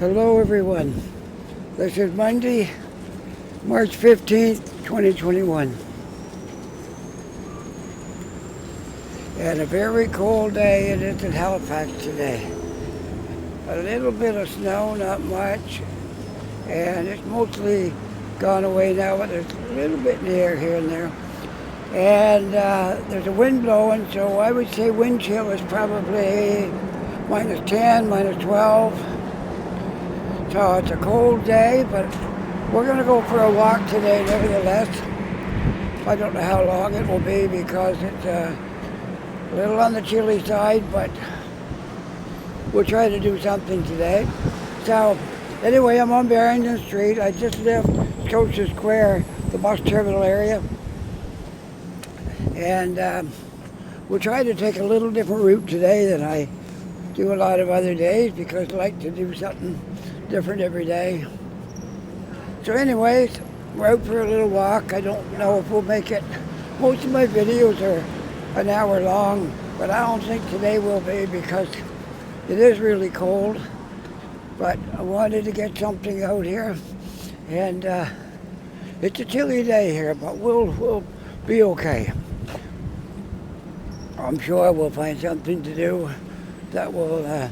Hello everyone. This is Monday, March 15th, 2021. And a very cold day it is in Halifax today. A little bit of snow, not much, and it's mostly gone away now, but there's a little bit in the air here and there. And there's a wind blowing, so I would say wind chill is probably minus 10, minus 12. So it's a cold day, but we're going to go for a walk today nevertheless. I don't know how long it will be because it's a little on the chilly side, but we'll try to do something today. So anyway, I'm on Barrington Street. I just left Scotia Square, the bus terminal area. And we'll try to take a little different route today than I do a lot of other days because I like to do something different every day. So anyways, we're out for a little walk. I don't know if we'll make it. Most of my videos are an hour long, but I don't think today will be because it is really cold. But I wanted to get something out here, and it's a chilly day here, but we'll be okay. I'm sure we'll find something to do that will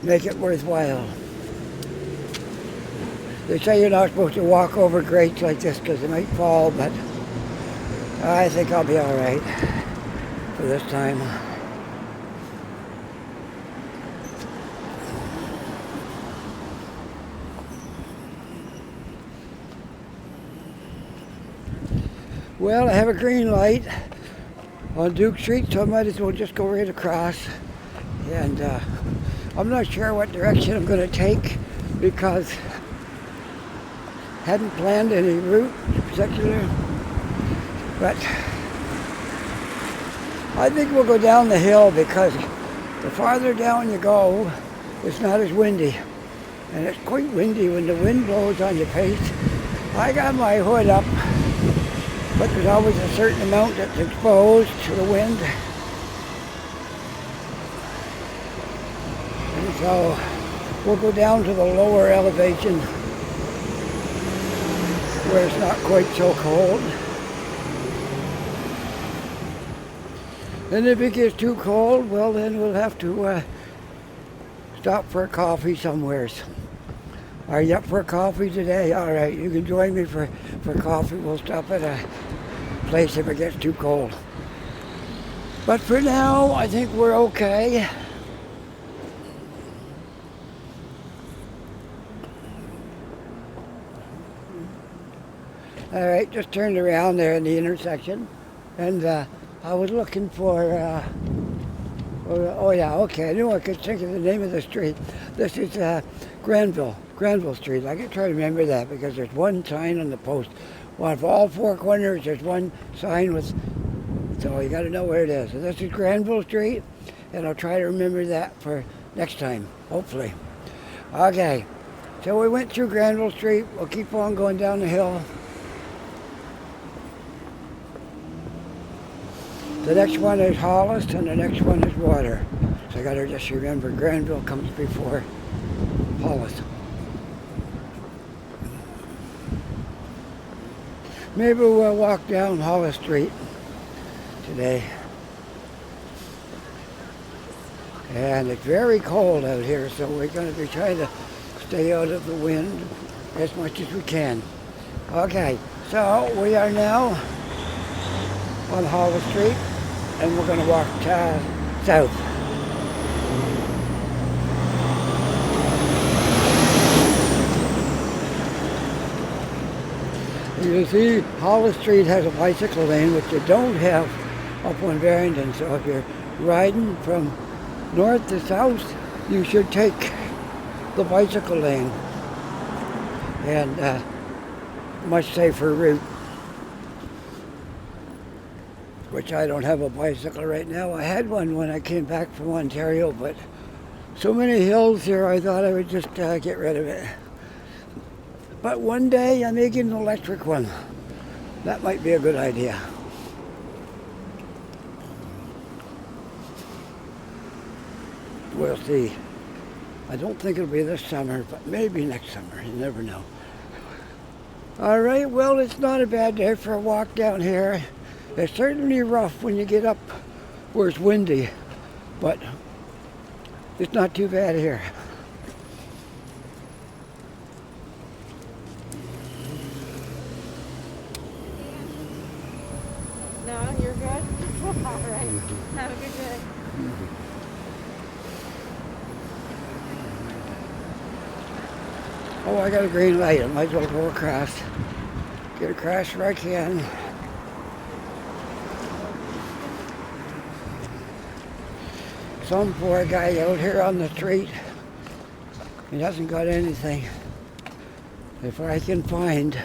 make it worthwhile. They say you're not supposed to walk over grates like this because they might fall, but I think I'll be all right for this time. Well, I have a green light on Duke Street, so I might as well just go right across. And I'm not sure what direction I'm going to take because hadn't planned any route in particular, but I think we'll go down the hill because the farther down you go, it's not as windy. And it's quite windy when the wind blows on your face. I got my hood up, but there's always a certain amount that's exposed to the wind. And so we'll go down to the lower elevation where it's not quite so cold. And if it gets too cold, well then we'll have to stop for a coffee somewheres. Are you up for coffee today? All right, you can join me for coffee. We'll stop at a place if it gets too cold. But for now, I think we're okay. All right, just turned around there in the intersection, and I was looking for, oh yeah, okay, I knew I could think of the name of the street. This is Granville Street. I can try to remember that because there's one sign on the post. Well, for all four corners, there's one sign with, so you got to know where it is. So this is Granville Street, and I'll try to remember that for next time, hopefully. Okay, so we went through Granville Street. We'll keep on going down the hill. The next one is Hollis, and the next one is Water. So I got to just remember Granville comes before Hollis. Maybe we'll walk down Hollis Street today. And it's very cold out here, so we're going to be trying to stay out of the wind as much as we can. Okay, so we are now on Hollis Street, and we're going to walk south. You see, Hollis Street has a bicycle lane, which you don't have up on Barrington. So if you're riding from north to south, you should take the bicycle lane. And much safer route. Which I don't have a bicycle right now. I had one when I came back from Ontario, but so many hills here, I thought I would just get rid of it. But one day I may get an electric one. That might be a good idea. We'll see. I don't think it'll be this summer, but maybe next summer. You never know. All right, well, it's not a bad day for a walk down here. It's certainly rough when you get up where it's windy, but it's not too bad here. No, you're good? All right. Have a good day. Oh, I got a green light. I might as well go across. Get across where I can. Some poor guy out here on the street. He hasn't got anything. If I can find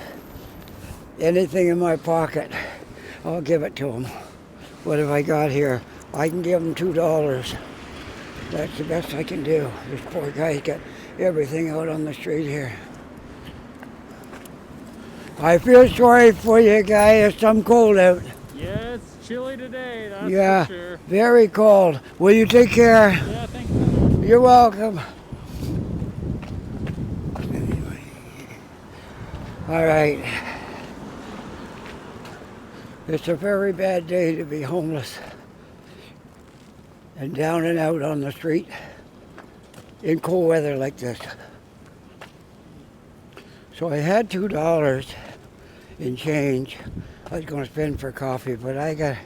anything in my pocket, I'll give it to him. What have I got here? I can give him $2. That's the best I can do. This poor guy's got everything out on the street here. I feel sorry for you, guy. It's some cold out. Yeah, it's chilly today, that's Yeah, for sure. very cold. Will you take care? Yeah, thank you. You're welcome. All right. It's a very bad day to be homeless and down and out on the street in cold weather like this. So I had $2 in change I was going to spend for coffee, but I got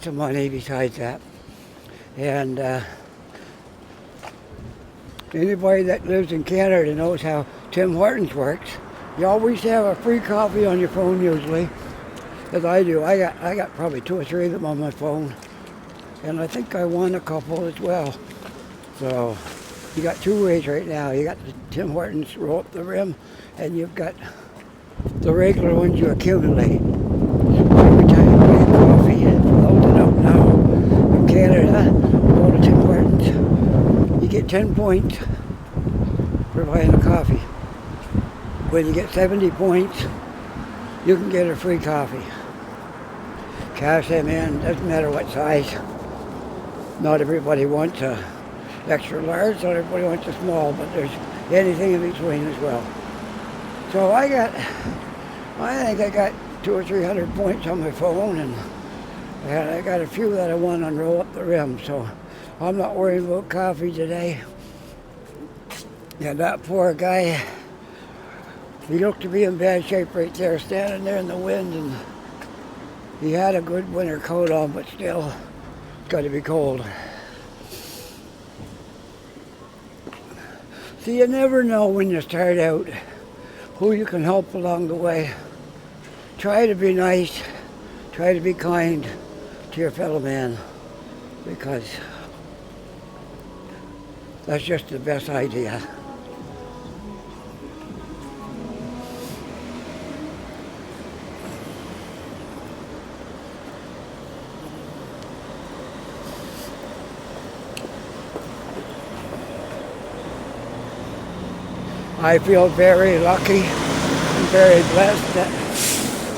some money besides that. And anybody that lives in Canada knows how Tim Hortons works. You always have a free coffee on your phone usually, as I do. I got probably 2 or 3 of them on my phone, and I think I won a couple as well. So you got 2 ways right now. You got the Tim Hortons roll up the rim, and you've got the regular ones you accumulate. Every time you buy a coffee, hold it up now in Canada, go to Tim Hortons, you get 10 points for buying a coffee. When you get 70 points, you can get a free coffee. Cash them in, doesn't matter what size. Not everybody wants a extra large, not everybody wants a small, but there's anything in between as well. So I think I got 200 or 300 points on my phone, and I got a few that I won on roll up the rim, so I'm not worried about coffee today. And that poor guy, he looked to be in bad shape right there, standing there in the wind, and he had a good winter coat on, but still, it's got to be cold. See, you never know when you start out who you can help along the way. Try to be nice, try to be kind to your fellow man, because that's just the best idea. I feel very lucky and very blessed that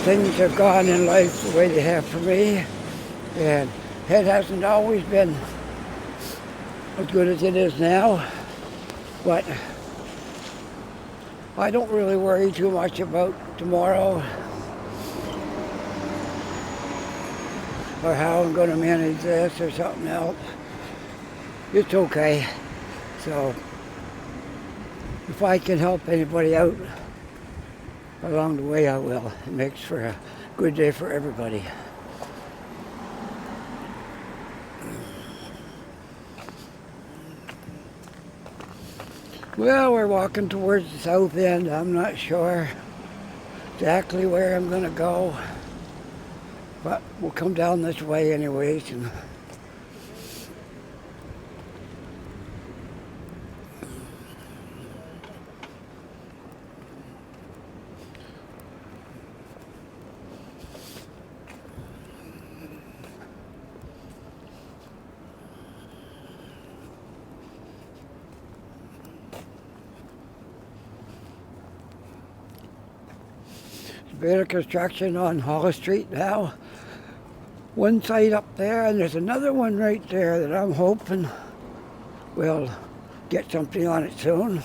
things have gone in life the way they have for me. And it hasn't always been as good as it is now. But I don't really worry too much about tomorrow or how I'm going to manage this or something else. It's okay. So if I can help anybody out along the way, I will. It makes for a good day for everybody. Well, we're walking towards the south end. I'm not sure exactly where I'm going to go, but we'll come down this way anyways. And bit of construction on Hollis Street now. One side up there, and there's another one right there that I'm hoping will get something on it soon.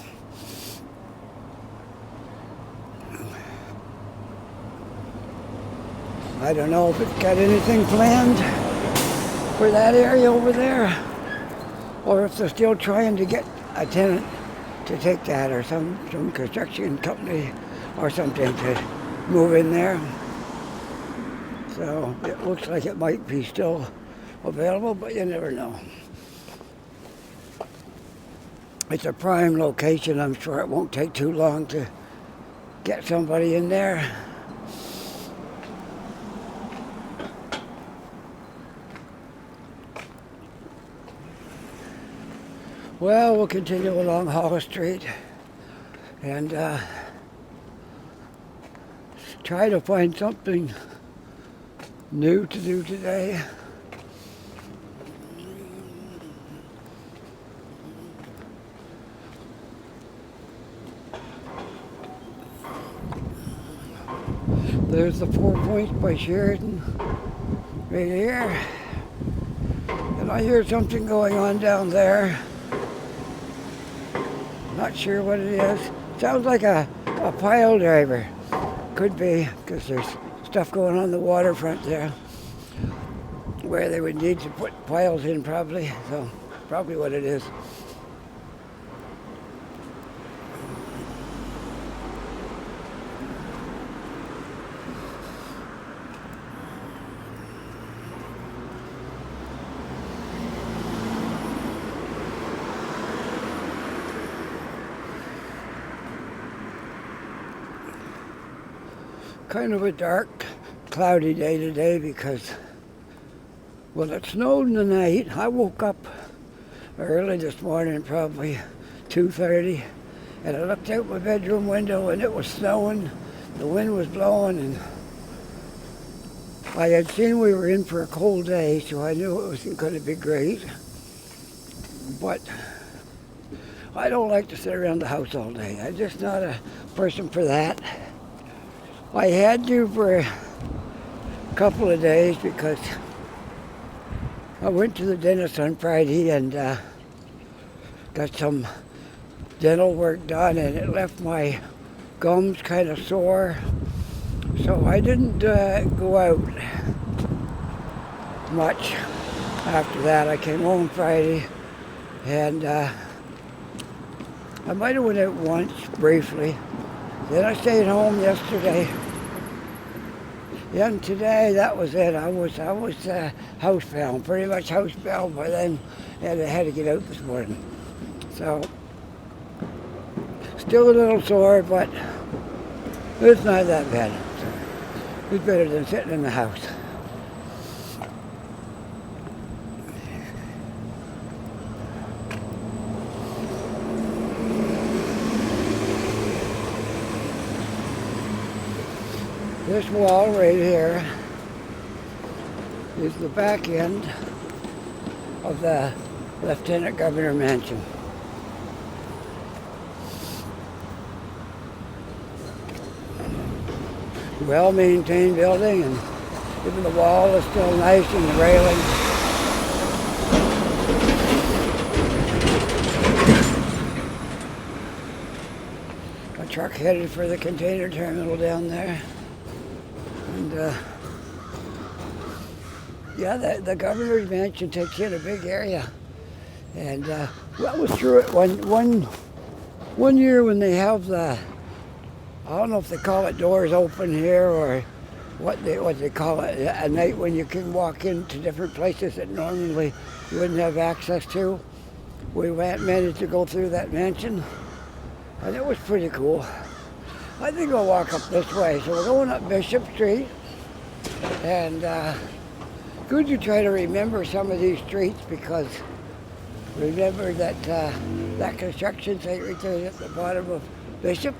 I don't know if it's got anything planned for that area over there, or if they're still trying to get a tenant to take that, or some construction company or something to move in there. So it looks like it might be still available, but you never know. It's a prime location. I'm sure it won't take too long to get somebody in there. Well, we'll continue along Hollis Street and try to find something new to do today. There's the 4 Points by Sheridan right here. And I hear something going on down there. Not sure what it is. Sounds like a pile driver. Could be, because there's stuff going on the waterfront there where they would need to put piles in probably. So probably what it is. Kind of a dark, cloudy day today because, well, it snowed in the night. I woke up early this morning, probably 2:30, and I looked out my bedroom window and it was snowing. The wind was blowing, and I had seen we were in for a cold day, so I knew it wasn't going to be great. But I don't like to sit around the house all day. I'm just not a person for that. I had to for a couple of days because I went to the dentist on Friday and got some dental work done, and it left my gums kind of sore. So I didn't go out much after that. I came home Friday and I might have went out once briefly. Then I stayed home yesterday. And today, that was it. I was housebound, pretty much housebound by then, and I had to get out this morning. So, still a little sore, but it's not that bad. It's better than sitting in the house. This wall right here is the back end of the Lieutenant Governor Mansion. Well-maintained building, and even the wall is still nice and the railing. A truck headed for the container terminal down there. And yeah, the governor's mansion takes in a big area. And well, was through it one year when they have the, I don't know if they call it doors open here or what they call it, a night when you can walk into different places that normally you wouldn't have access to. We managed to go through that mansion, and it was pretty cool. I think I'll walk up this way. So we're going up Bishop Street, and good to try to remember some of these streets, because remember that that construction site right there at the bottom of Bishop,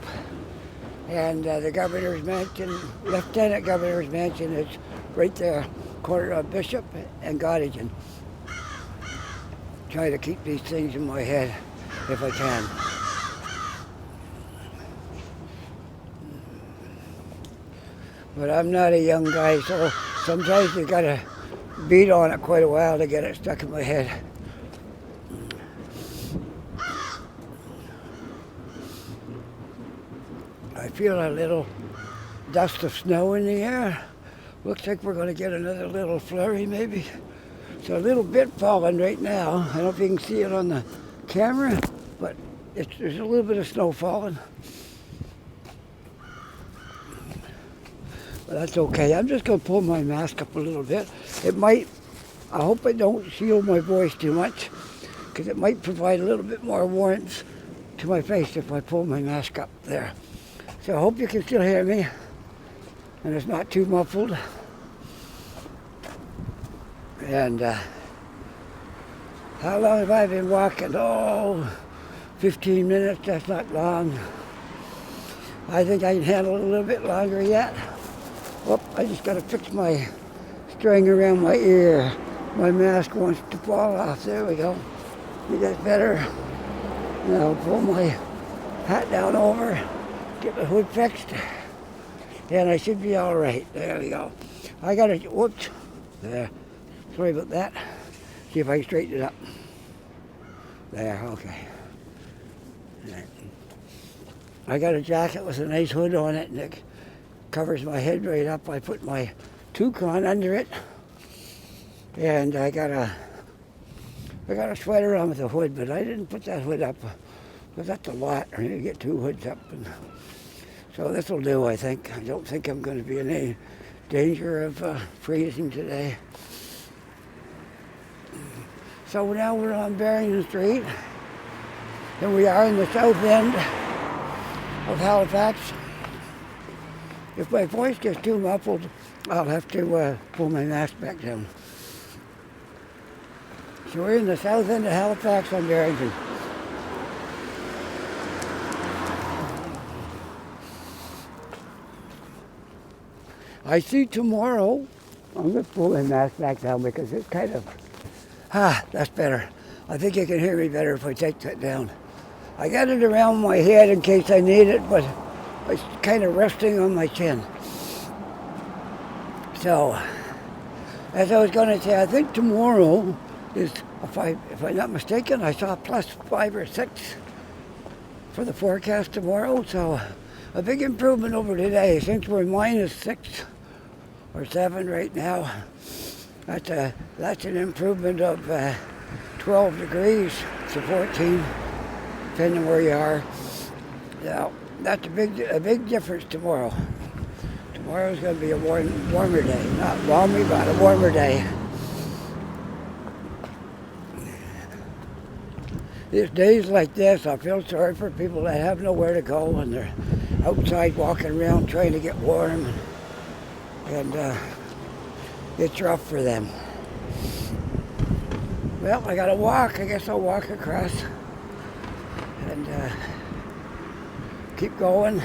and the governor's mansion, Lieutenant Governor's mansion, is right there, corner of Bishop and Gottingen. Try to keep these things in my head if I can. But I'm not a young guy, so sometimes you gotta beat on it quite a while to get it stuck in my head. I feel a little dust of snow in the air. Looks like we're going to get another little flurry maybe. So a little bit falling right now. I don't know if you can see it on the camera, but there's a little bit of snow falling. But that's okay. I'm just going to pull my mask up a little bit. It might, I hope I don't shield my voice too much, because it might provide a little bit more warmth to my face if I pull my mask up there. So I hope you can still hear me, and it's not too muffled. And how long have I been walking? Oh, 15 minutes, that's not long. I think I can handle it a little bit longer yet. Oh, I just got to fix my string around my ear. My mask wants to fall off. There we go. I think that's better. Now I'll pull my hat down over, get the hood fixed, and I should be all right. There we go. I got to, whoops, there. Sorry about that. See if I can straighten it up. There, okay. Right. I got a jacket with a nice hood on it, and it covers my head right up. I put my toque on under it, and I got a sweater on with a hood, but I didn't put that hood up because that's a lot. I need to get two hoods up, and so this will do. I think. I don't think I'm going to be in any danger of freezing today. So now we're on Barrington Street, and we are in the south end of Halifax. If my voice gets too muffled, I'll have to pull my mask back down. So we're in the south end of Halifax on Barrington. I see tomorrow, I'm going to pull my mask back down because it's kind of, that's better. I think you can hear me better if I take that down. I got it around my head in case I need it, but it's kind of resting on my chin. So, as I was going to say, I think tomorrow is, if I'm not mistaken, I saw +5 or 6 for the forecast tomorrow. So, a big improvement over today. Since we're -6 or 7 right now, that's an improvement of 12 degrees to 14, depending where you are. Now, that's a big difference tomorrow. Tomorrow's going to be a warmer day. Not balmy, but a warmer day. These days like this, I feel sorry for people that have nowhere to go and they're outside walking around trying to get warm. And it's rough for them. Well, I got to walk. I guess I'll walk across and keep going.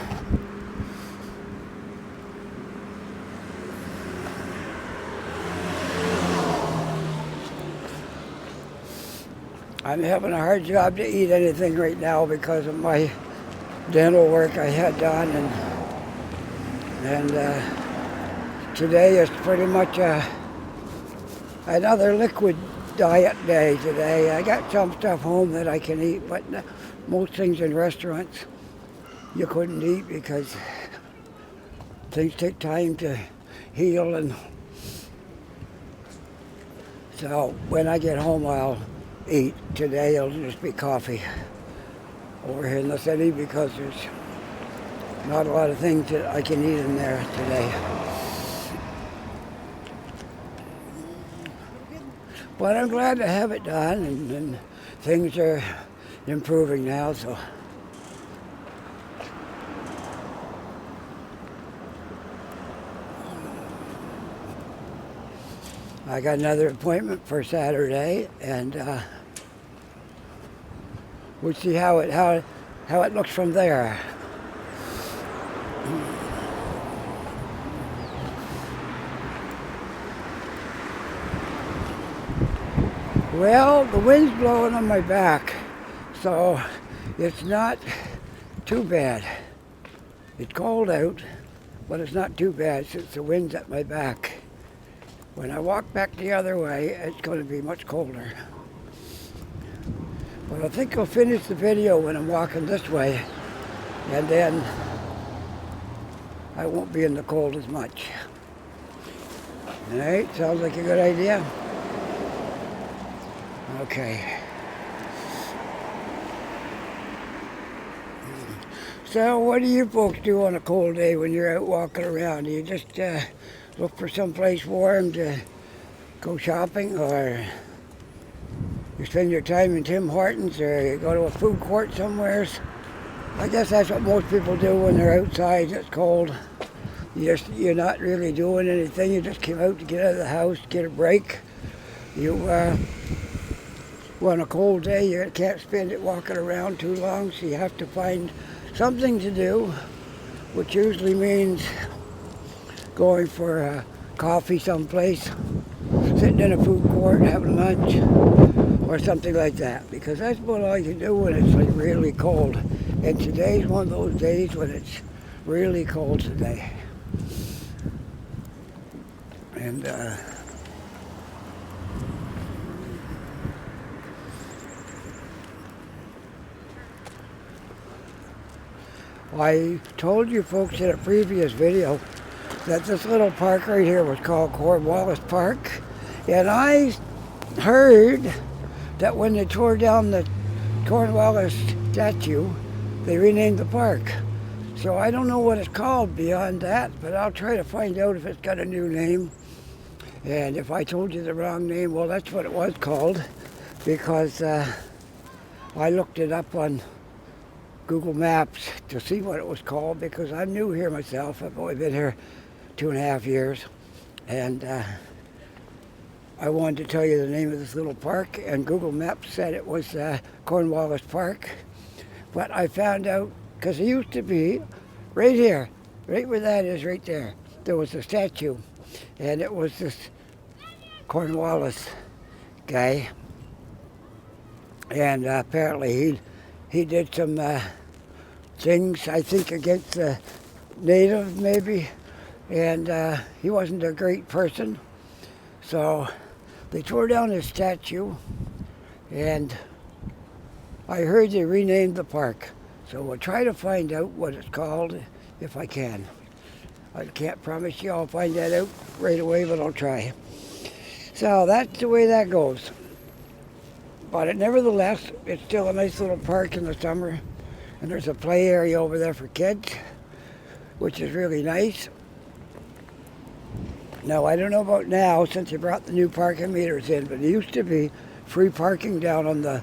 I'm having a hard job to eat anything right now because of my dental work I had done, and today is pretty much another liquid diet day today. I got some stuff home that I can eat, but most things in restaurants you couldn't eat because things take time to heal, and so when I get home I'll eat. Today it'll just be coffee over here in the city because there's not a lot of things that I can eat in there today. But I'm glad to have it done, and things are improving now, so. I got another appointment for Saturday, and we'll see how it looks from there. Well, the wind's blowing on my back, so it's not too bad. It's cold out, but it's not too bad since the wind's at my back. When I walk back the other way, it's going to be much colder. But I think I'll finish the video when I'm walking this way, and then I won't be in the cold as much. All right, sounds like a good idea. Okay. So what do you folks do on a cold day when you're out walking around? Do you just look for someplace warm to go shopping, or you spend your time in Tim Hortons, or you go to a food court somewhere? I guess that's what most people do when they're outside. It's cold. You're not really doing anything. You just came out to get out of the house, get a break. On a cold day, you can't spend it walking around too long, so you have to find something to do, which usually means going for coffee someplace, sitting in a food court, having lunch, or something like that, because that's about all you can do when it's like really cold. And today's one of those days when it's really cold today. And I told you folks in a previous video that this little park right here was called Cornwallis Park. And I heard that when they tore down the Cornwallis statue, they renamed the park. So I don't know what it's called beyond that, but I'll try to find out if it's got a new name. And if I told you the wrong name, well, that's what it was called, because I looked it up on Google Maps to see what it was called, because I'm new here myself. I've only been here 2.5 years, and I wanted to tell you the name of this little park, and Google Maps said it was Cornwallis Park. But I found out, because it used to be right here, right where that is right there, there was a statue, and it was this Cornwallis guy, and apparently he did some things, I think, against the native maybe, and he wasn't a great person. So they tore down his statue, and I heard they renamed the park. So we'll try to find out what it's called if I can. I can't promise you I'll find that out right away, but I'll try. So that's the way that goes. But nevertheless, it's still a nice little park in the summer. And there's a play area over there for kids, which is really nice. Now, I don't know about now since they brought the new parking meters in, but it used to be free parking down on the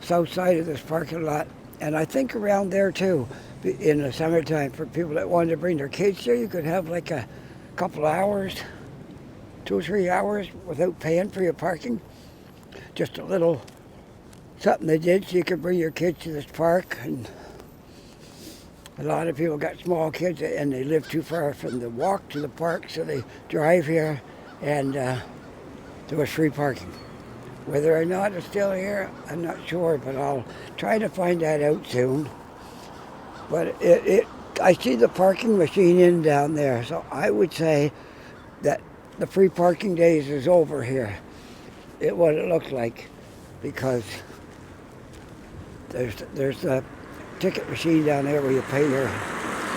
south side of this parking lot. And I think around there too, in the summertime, for people that wanted to bring their kids there, you could have like a couple hours, 2 or 3 hours without paying for your parking. Just a little something they did so you could bring your kids to this park. And a lot of people got small kids and they live too far from the walk to the park, so they drive here, and there was free parking. Whether or not it's still here, I'm not sure, but I'll try to find that out soon. But I see the parking machine in down there, so I would say that the free parking days is over here. What it looks like, because there's a ticket machine down there where you pay your.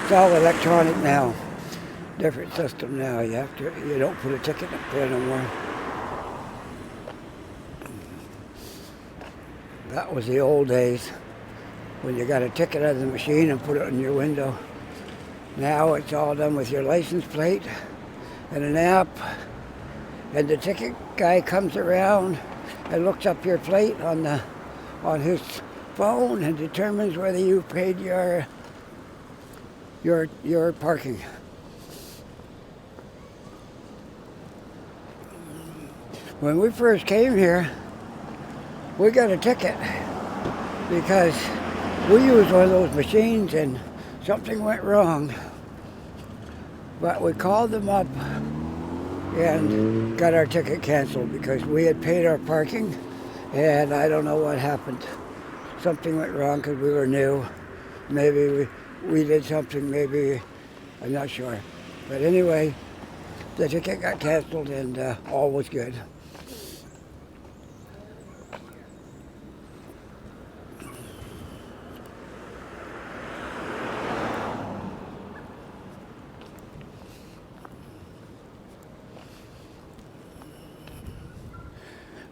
It's all electronic now, different system now. You don't put a ticket up there no more. That was the old days when you got a ticket out of the machine and put it on your window. Now it's all done with your license plate and an app. And the ticket guy comes around and looks up your plate on his phone and determines whether you paid your parking. When we first came here, we got a ticket because we used one of those machines and something went wrong. But we called them up and got our ticket canceled because we had paid our parking, and I don't know what happened. Something went wrong because we were new. Maybe we did something, maybe, I'm not sure. But anyway, the ticket got canceled and all was good.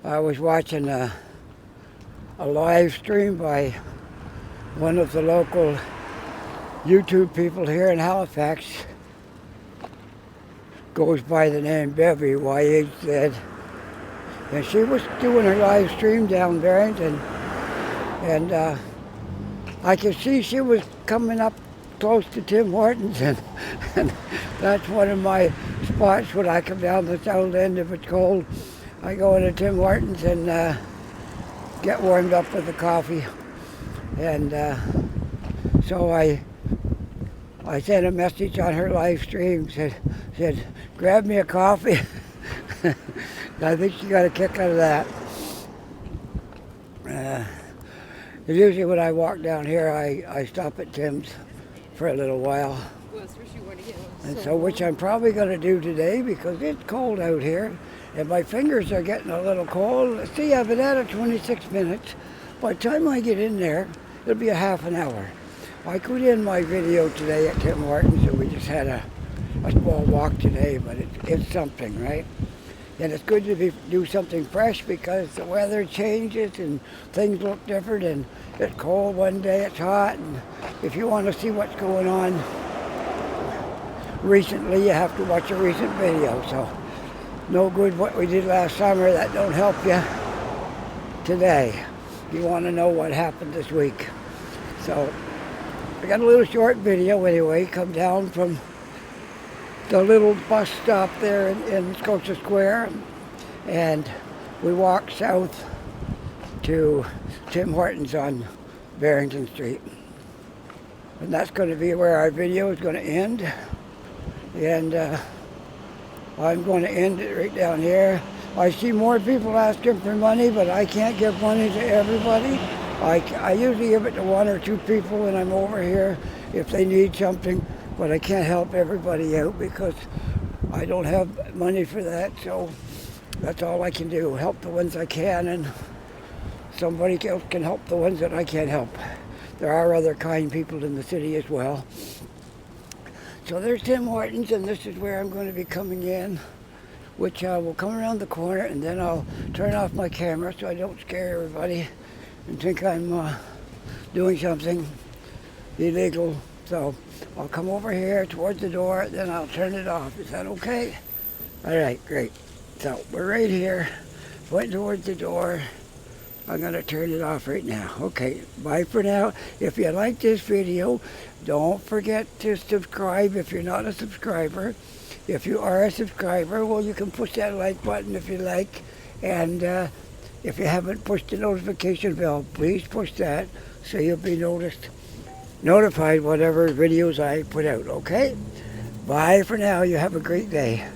I was watching a live stream by one of the local YouTube people here in Halifax. Goes by the name Bevy, YHZ. And she was doing her live stream down Barrington. And I could see she was coming up close to Tim Hortons. And that's one of my spots when I come down the south end if it's cold. I go into Tim Hortons and get warmed up with the coffee. And so I sent a message on her live stream, said grab me a coffee. I think she got a kick out of that. Usually when I walk down here, I stop at Tim's for a little while. And so, which I'm probably going to do today because it's cold out here. And my fingers are getting a little cold. See, I've been at it 26 minutes. By the time I get in there, it'll be a half an hour. I put in my video today at Tim Hortons, and we just had a small walk today, but it's something, right? And it's good to do something fresh because the weather changes and things look different, and it's cold one day, it's hot, and if you want to see what's going on recently, you have to watch a recent video. So no good what we did last summer, that don't help you today. You want to know what happened this week. So I got a little short video anyway, come down from the little bus stop there in Scotia Square, and we walked south to Tim Hortons on Barrington Street. And that's going to be where our video is going to end. And I'm going to end it right down here. I see more people asking for money, but I can't give money to everybody. I usually give it to one or two people when I'm over here if they need something, but I can't help everybody out because I don't have money for that, so that's all I can do, help the ones I can, and somebody else can help the ones that I can't help. There are other kind people in the city as well. So there's Tim Hortons, and this is where I'm going to be coming in, which will come around the corner, and then I'll turn off my camera so I don't scare everybody and think I'm doing something illegal. So I'll come over here towards the door, then I'll turn it off. Is that okay? All right, great. So we're right here, pointing towards the door. I'm going to turn it off right now. Okay, bye for now. If you like this video, don't forget to subscribe if you're not a subscriber. If you are a subscriber, well, you can push that like button if you like. And if you haven't pushed the notification bell, please push that so you'll be notified whatever videos I put out, okay? Bye for now. You have a great day.